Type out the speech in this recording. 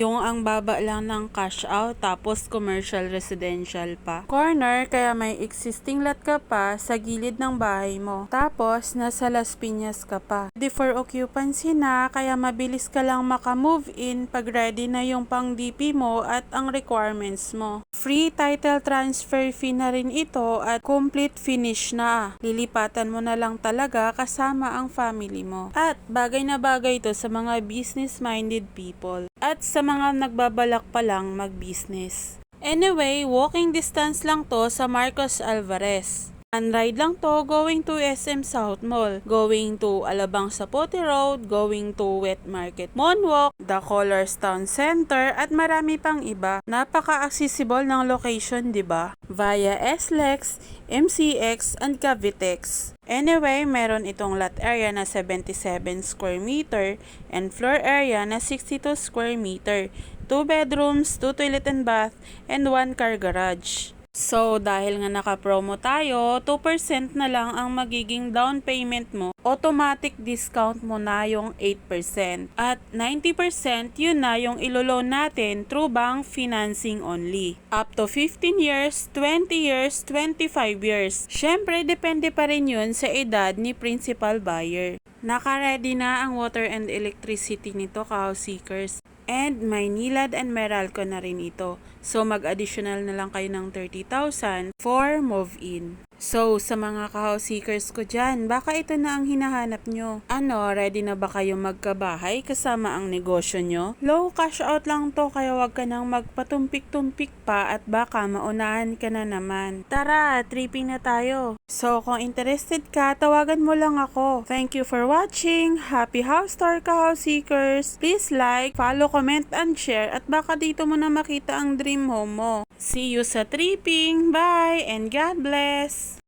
Yung ang baba lang ng cash out tapos commercial residential pa. Corner kaya may existing lot ka pa sa gilid ng bahay mo. Tapos nasa Las Piñas ka pa. Ready for occupancy na kaya mabilis ka lang maka-move in pag ready na yung pang DP mo at ang requirements mo. Free title transfer fee na rin ito at complete finish na. Lilipatan mo na lang talaga kasama ang family mo. At bagay na bagay ito sa mga business-minded people. At sa mga nagbabalak pa lang mag-business. Anyway, walking distance lang to sa Marcos Alvarez. Unride lang to going to SM South Mall, going to Alabang Sapote Road, going to Wet Market Monwalk, The Colors Town Center at marami pang iba. Napaka-accessible ng location, 'di ba? Via SLEX, MCX and Cavitex. Anyway, meron itong lot area na 77 square meter and floor area na 62 square meter. 2 bedrooms, 2 toilet and bath, and 1 car garage. So, dahil nga naka-promo tayo, 2% na lang ang magiging down payment mo. Automatic discount mo na yung 8%. At 90% yun na yung iloloan natin through bank financing only. Up to 15 years, 20 years, 25 years. Syempre, depende pa rin yun sa edad ni principal buyer. Naka-ready na ang water and electricity nito, ka-house seekers. And may NILAD and Meralco na rin ito. So mag-additional na lang kayo ng 30,000 for move-in. So sa mga ka-house seekers ko dyan, baka ito na ang hinahanap nyo. Ano, ready na ba kayo magkabahay kasama ang negosyo nyo? Low cash out lang to kaya wag ka nang magpatumpik-tumpik pa at baka maunahan ka na naman. Tara, tripping na tayo. So kung interested ka, tawagan mo lang ako. Thank you for watching. Happy house tour, ka-house seekers. Please like, follow, comment, and share at baka dito mo na makita ang dream home mo. See you sa tripping. Bye and God bless!